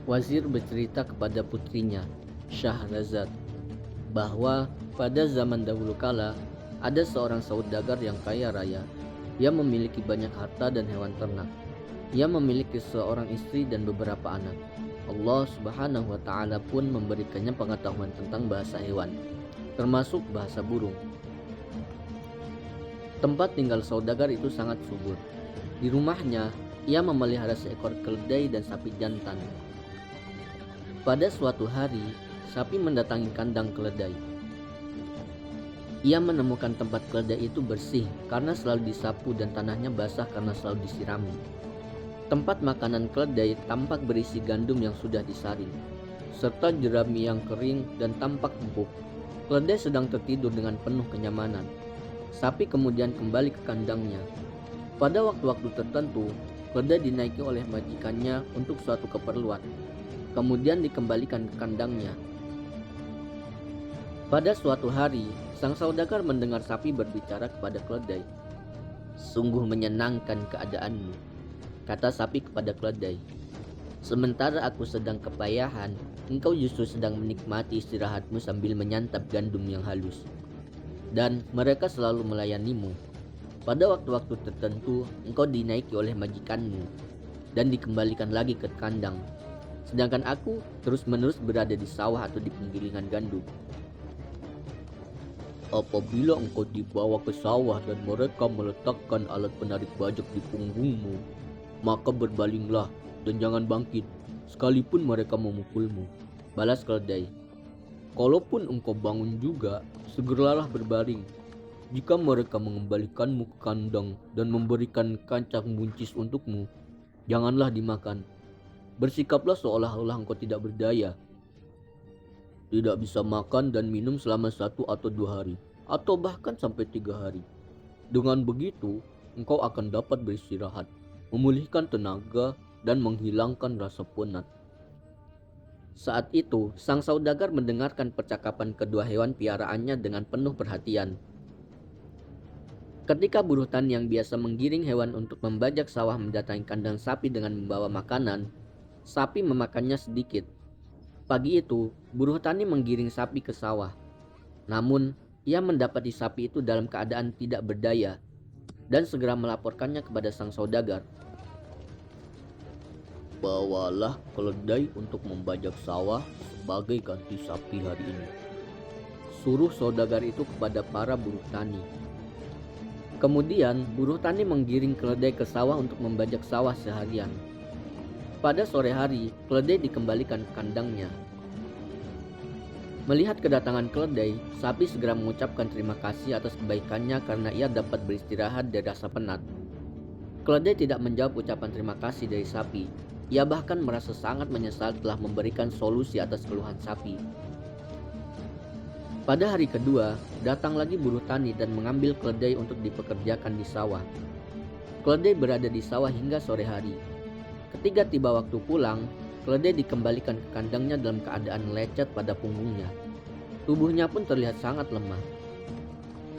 Wazir bercerita kepada putrinya, Syahrazad, bahwa pada zaman dahulu kala ada seorang saudagar yang kaya raya. Ia memiliki banyak harta dan hewan ternak. Ia memiliki seorang istri dan beberapa anak. Allah Subhanahu wa taala pun memberikannya pengetahuan tentang bahasa hewan, termasuk bahasa burung. Tempat tinggal saudagar itu sangat subur. Di rumahnya, ia memelihara seekor keledai dan sapi jantan. Pada suatu hari, sapi mendatangi kandang keledai. Ia menemukan tempat keledai itu bersih karena selalu disapu dan tanahnya basah karena selalu disirami. Tempat makanan keledai tampak berisi gandum yang sudah disaring, serta jerami yang kering dan tampak empuk. Keledai sedang tertidur dengan penuh kenyamanan. Sapi kemudian kembali ke kandangnya. Pada waktu-waktu tertentu, keledai dinaiki oleh majikannya untuk suatu keperluan, kemudian dikembalikan ke kandangnya. Pada suatu hari, sang saudagar mendengar sapi berbicara kepada keledai. "Sungguh menyenangkan keadaanmu," kata sapi kepada keledai. "Sementara aku sedang kepayahan, engkau justru sedang menikmati istirahatmu sambil menyantap gandum yang halus. Dan mereka selalu melayanimu. Pada waktu-waktu tertentu, engkau dinaiki oleh majikanmu dan dikembalikan lagi ke kandang. Sedangkan aku terus-menerus berada di sawah atau di penggilingan gandum. Apabila engkau dibawa ke sawah dan mereka meletakkan alat penarik bajak di punggungmu, maka berbalinglah dan jangan bangkit, sekalipun mereka memukulmu," balas keledai. "Kalaupun engkau bangun juga, segeralah berbaring. Jika mereka mengembalikanmu ke kandang dan memberikan kacang buncis untukmu, janganlah dimakan. Bersikaplah seolah-olah engkau tidak berdaya, tidak bisa makan dan minum selama 1 atau 2 hari, atau bahkan sampai 3 hari. Dengan begitu, engkau akan dapat beristirahat, memulihkan tenaga, dan menghilangkan rasa penat." Saat itu, sang saudagar mendengarkan percakapan kedua hewan piaraannya dengan penuh perhatian. Ketika buruh tani yang biasa menggiring hewan untuk membajak sawah mendatangi kandang sapi dengan membawa makanan, sapi memakannya sedikit. Pagi itu, buruh tani menggiring sapi ke sawah. Namun, ia mendapati sapi itu dalam keadaan tidak berdaya dan segera melaporkannya kepada sang saudagar. "Bawalah keledai untuk membajak sawah sebagai ganti sapi hari ini," suruh saudagar itu kepada para buruh tani. Kemudian, buruh tani menggiring keledai ke sawah untuk membajak sawah seharian. Pada sore hari, keledai dikembalikan ke kandangnya. Melihat kedatangan keledai, sapi segera mengucapkan terima kasih atas kebaikannya karena ia dapat beristirahat dari rasa penat. Keledai tidak menjawab ucapan terima kasih dari sapi. Ia bahkan merasa sangat menyesal telah memberikan solusi atas keluhan sapi. Pada hari kedua, datang lagi buruh tani dan mengambil keledai untuk dipekerjakan di sawah. Keledai berada di sawah hingga sore hari. Ketika tiba waktu pulang, keledai dikembalikan ke kandangnya dalam keadaan lecet pada punggungnya. Tubuhnya pun terlihat sangat lemah.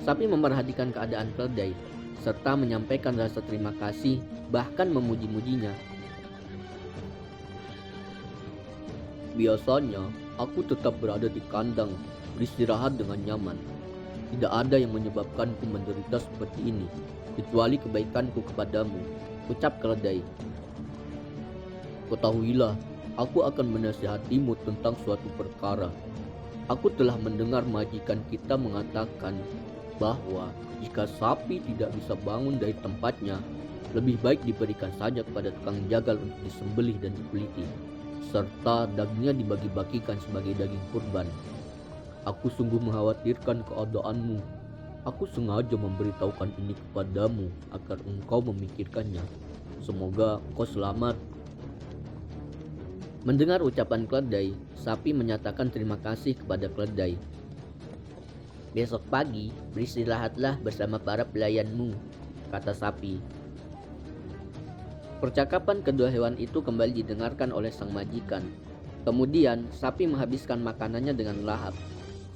Sapi memperhatikan keadaan keledai, serta menyampaikan rasa terima kasih, bahkan memuji-mujinya. "Biasanya, aku tetap berada di kandang, beristirahat dengan nyaman. Tidak ada yang menyebabkanku menderita seperti ini, kecuali kebaikanku kepadamu," ucap keledai. "Ketahuilah, aku akan menasihatimu tentang suatu perkara. Aku telah mendengar majikan kita mengatakan bahwa jika sapi tidak bisa bangun dari tempatnya, lebih baik diberikan saja kepada tukang jagal untuk disembelih dan dipeliti, serta dagingnya dibagi-bagikan sebagai daging kurban. Aku sungguh mengkhawatirkan keadaanmu. Aku sengaja memberitahukan ini kepadamu agar engkau memikirkannya. Semoga engkau selamat." Mendengar ucapan keledai, sapi menyatakan terima kasih kepada keledai. "Besok pagi, beristirahatlah bersama para pelayanmu," kata sapi. Percakapan kedua hewan itu kembali didengarkan oleh sang majikan. Kemudian, sapi menghabiskan makanannya dengan lahap,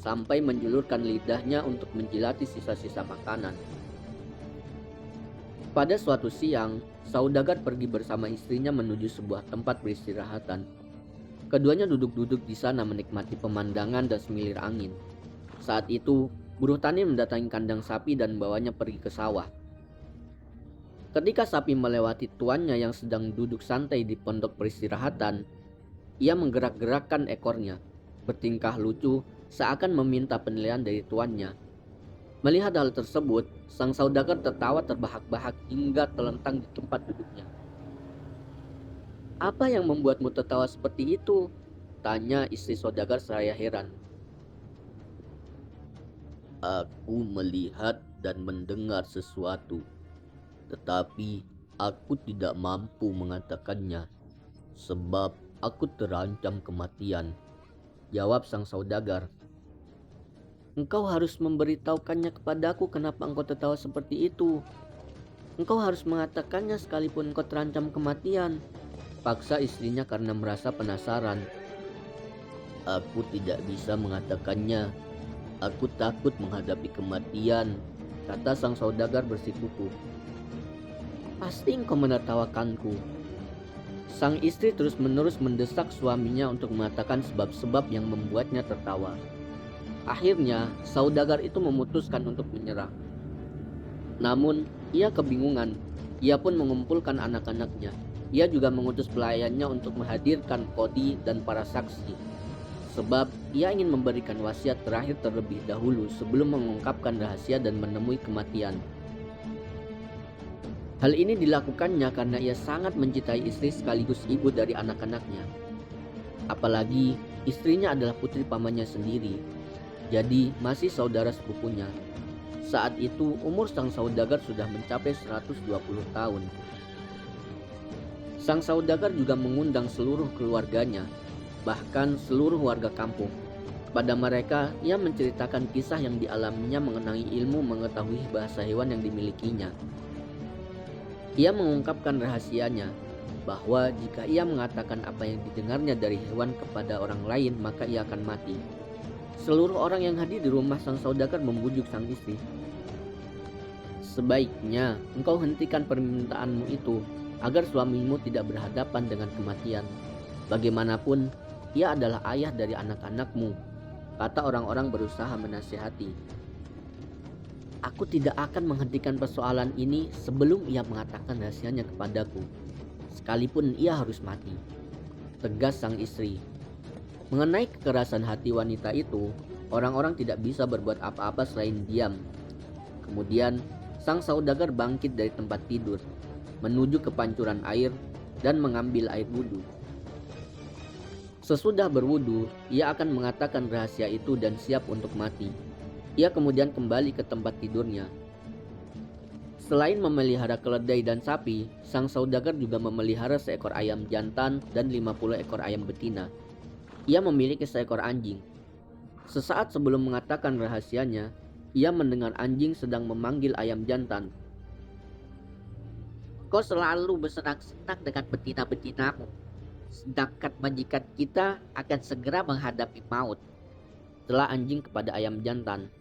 sampai menjulurkan lidahnya untuk menjilati sisa-sisa makanan. Pada suatu siang, saudagar pergi bersama istrinya menuju sebuah tempat peristirahatan. Keduanya duduk-duduk di sana menikmati pemandangan dan semilir angin. Saat itu, buruh tani mendatangi kandang sapi dan membawanya pergi ke sawah. Ketika sapi melewati tuannya yang sedang duduk santai di pondok peristirahatan, ia menggerak-gerakkan ekornya, bertingkah lucu seakan meminta penilaian dari tuannya. Melihat hal tersebut, sang saudagar tertawa terbahak-bahak hingga terlentang di tempat duduknya. "Apa yang membuatmu tertawa seperti itu?" tanya istri saudagar seraya heran. "Aku melihat dan mendengar sesuatu, tetapi aku tidak mampu mengatakannya, sebab aku terancam kematian," jawab sang saudagar. "Engkau harus memberitahukannya kepadaku kenapa engkau tertawa seperti itu. Engkau harus mengatakannya sekalipun engkau terancam kematian," paksa istrinya karena merasa penasaran. "Aku tidak bisa mengatakannya. Aku takut menghadapi kematian," kata sang saudagar bersikukuh. "Pasti engkau menertawakanku." Sang istri terus-menerus mendesak suaminya untuk mengatakan sebab-sebab yang membuatnya tertawa. Akhirnya, saudagar itu memutuskan untuk menyerah. Namun, ia kebingungan. Ia pun mengumpulkan anak-anaknya. Ia juga mengutus pelayannya untuk menghadirkan kodi dan para saksi. Sebab ia ingin memberikan wasiat terakhir terlebih dahulu sebelum mengungkapkan rahasia dan menemui kematian. Hal ini dilakukannya karena ia sangat mencintai istri sekaligus ibu dari anak-anaknya. Apalagi istrinya adalah putri pamannya sendiri, jadi masih saudara sepupunya. Saat itu umur sang saudagar sudah mencapai 120 tahun. Sang saudagar juga mengundang seluruh keluarganya, bahkan seluruh warga kampung. Pada mereka, ia menceritakan kisah yang dialaminya mengenai ilmu mengetahui bahasa hewan yang dimilikinya. Ia mengungkapkan rahasianya, bahwa jika ia mengatakan apa yang didengarnya dari hewan kepada orang lain, maka ia akan mati. Seluruh orang yang hadir di rumah sang saudagar membujuk sang istri. "Sebaiknya engkau hentikan permintaanmu itu, agar suamimu tidak berhadapan dengan kematian. Bagaimanapun, ia adalah ayah dari anak-anakmu," kata orang-orang berusaha menasihati. "Aku tidak akan menghentikan persoalan ini sebelum ia mengatakan rahasianya kepadaku, sekalipun ia harus mati," tegas sang istri. Mengenai kekerasan hati wanita itu, orang-orang tidak bisa berbuat apa-apa selain diam. Kemudian, sang saudagar bangkit dari tempat tidur, menuju ke pancuran air dan mengambil air wudhu. Sesudah berwudhu, ia akan mengatakan rahasia itu dan siap untuk mati. Ia kemudian kembali ke tempat tidurnya. Selain memelihara keledai dan sapi, sang saudagar juga memelihara seekor ayam jantan dan 50 ekor ayam betina. Ia memiliki seekor anjing. Sesaat sebelum mengatakan rahasianya, ia mendengar anjing sedang memanggil ayam jantan. "Kau selalu bersenang-senang dengan betina-betinamu, sedangkan majikan kita akan segera menghadapi maut," telah anjing kepada ayam jantan.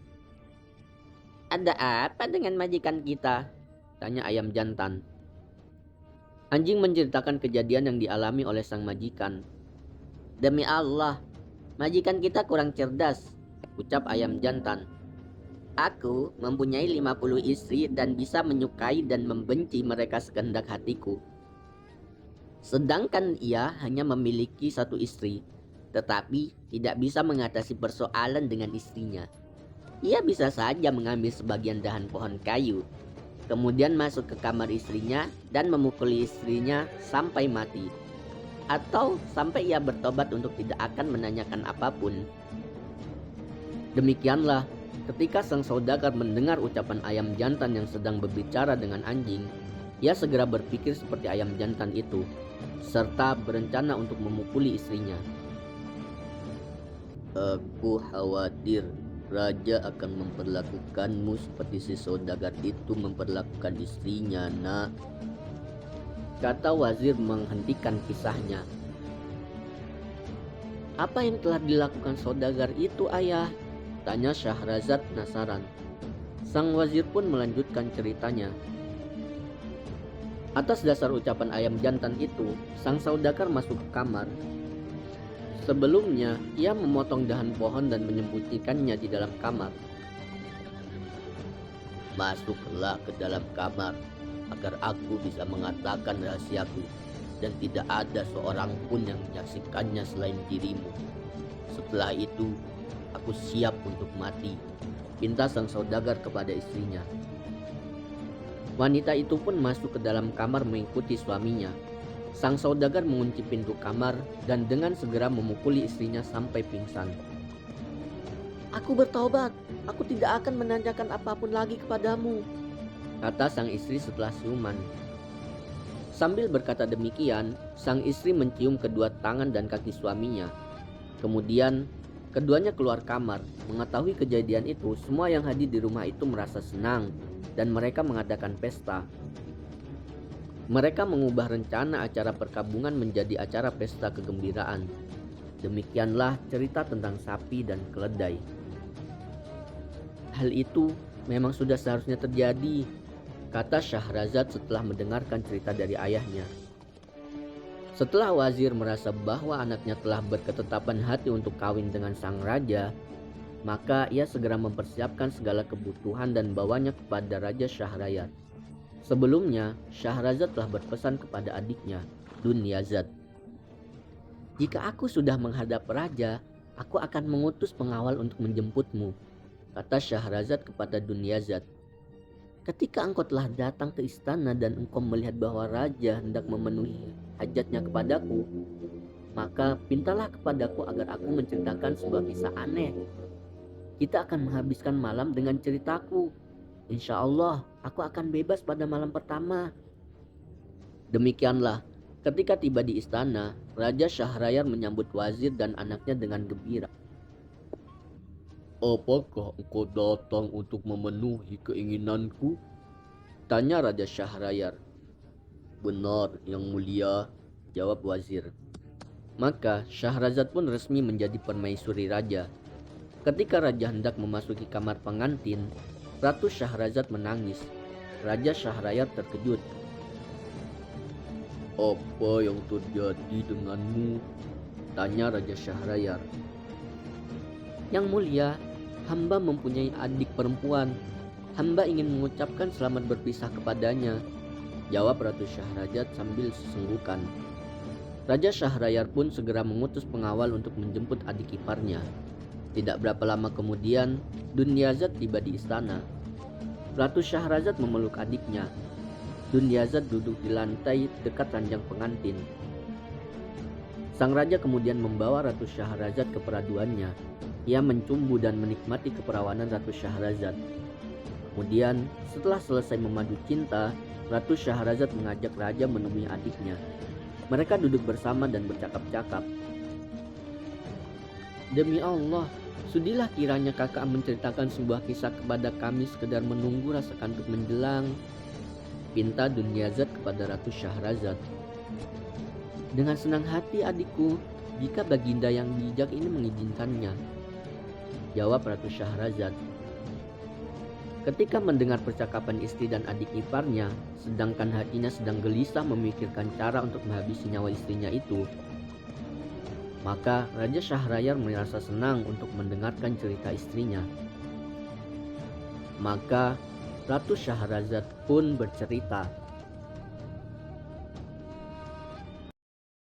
"Ada apa dengan majikan kita?" tanya ayam jantan. Anjing menceritakan kejadian yang dialami oleh sang majikan. "Demi Allah, majikan kita kurang cerdas," ucap ayam jantan. "Aku mempunyai 50 istri dan bisa menyukai dan membenci mereka sekehendak hatiku. Sedangkan ia hanya memiliki satu istri, tetapi tidak bisa mengatasi persoalan dengan istrinya. Ia bisa saja mengambil sebagian dahan pohon kayu, kemudian masuk ke kamar istrinya dan memukuli istrinya sampai mati, atau sampai ia bertobat untuk tidak akan menanyakan apapun." Demikianlah, ketika sang saudagar mendengar ucapan ayam jantan yang sedang berbicara dengan anjing, ia segera berpikir seperti ayam jantan itu, serta berencana untuk memukuli istrinya. "Aku khawatir raja akan memperlakukanmu seperti si saudagar itu memperlakukan istrinya, nak," kata wazir menghentikan kisahnya. "Apa yang telah dilakukan saudagar itu, ayah?" tanya Syahrazad penasaran. Sang wazir pun melanjutkan ceritanya. Atas dasar ucapan ayam jantan itu, sang saudagar masuk ke kamar. Sebelumnya, ia memotong dahan pohon dan menyembunyikannya di dalam kamar. Masuklah ke dalam kamar agar aku bisa mengatakan rahasiaku dan tidak ada seorang pun yang menyaksikannya selain dirimu. Setelah itu, aku siap untuk mati, pinta sang saudagar kepada istrinya. Wanita itu pun masuk ke dalam kamar mengikuti suaminya. Sang saudagar mengunci pintu kamar dan dengan segera memukuli istrinya sampai pingsan. "Aku bertaubat, aku tidak akan menanyakan apapun lagi kepadamu," kata sang istri setelah siuman. Sambil berkata demikian, sang istri mencium kedua tangan dan kaki suaminya. Kemudian, keduanya keluar kamar. Mengetahui kejadian itu, semua yang hadir di rumah itu merasa senang dan mereka mengadakan pesta. Mereka mengubah rencana acara perkabungan menjadi acara pesta kegembiraan. Demikianlah cerita tentang sapi dan keledai. "Hal itu memang sudah seharusnya terjadi," kata Syahrazad setelah mendengarkan cerita dari ayahnya. Setelah wazir merasa bahwa anaknya telah berketetapan hati untuk kawin dengan sang raja, maka ia segera mempersiapkan segala kebutuhan dan bawanya kepada Raja Syahrayar. Sebelumnya, Syahrazad telah berpesan kepada adiknya, Dunyazad, "Jika aku sudah menghadap raja, aku akan mengutus pengawal untuk menjemputmu," kata Syahrazad kepada Dunyazad. "Ketika engkau telah datang ke istana dan engkau melihat bahwa raja hendak memenuhi hajatnya kepadaku, maka pintalah kepadaku agar aku menceritakan sebuah kisah aneh. Kita akan menghabiskan malam dengan ceritaku. Insya Allah, aku akan bebas pada malam pertama." Demikianlah, ketika tiba di istana, Raja Syahrayar menyambut wazir dan anaknya dengan gembira. "Apakah engkau datang untuk memenuhi keinginanku?" tanya Raja Syahrayar. "Benar, Yang Mulia," jawab wazir. Maka Syahrazad pun resmi menjadi permaisuri raja. Ketika raja hendak memasuki kamar pengantin, Ratu Syahrazad menangis. Raja Syahrayar terkejut. "Apa yang terjadi denganmu?" tanya Raja Syahrayar. "Yang Mulia, hamba mempunyai adik perempuan. Hamba ingin mengucapkan selamat berpisah kepadanya," jawab Ratu Syahrazad sambil sesenggukan. Raja Syahrayar pun segera mengutus pengawal untuk menjemput adik iparnya. Tidak berapa lama kemudian, Dunyazad tiba di istana. Ratu Syahrazad memeluk adiknya. Dunyazad duduk di lantai dekat ranjang pengantin. Sang raja kemudian membawa Ratu Syahrazad ke peraduannya. Ia mencumbu dan menikmati keperawanan Ratu Syahrazad. Kemudian, setelah selesai memadu cinta, Ratu Syahrazad mengajak raja menemui adiknya. Mereka duduk bersama dan bercakap-cakap. "Demi Allah, sudilah kiranya kakak menceritakan sebuah kisah kepada kami sekedar menunggu rasa kantuk menjelang," pinta Dunyazad kepada Ratu Syahrazad. "Dengan senang hati adikku, jika baginda yang bijak ini mengizinkannya," jawab Ratu Syahrazad. Ketika mendengar percakapan istri dan adik iparnya, sedangkan hatinya sedang gelisah memikirkan cara untuk menghabisi nyawa istrinya itu, maka Raja Syahrayar merasa senang untuk mendengarkan cerita istrinya. Maka Ratu Syahrazad pun bercerita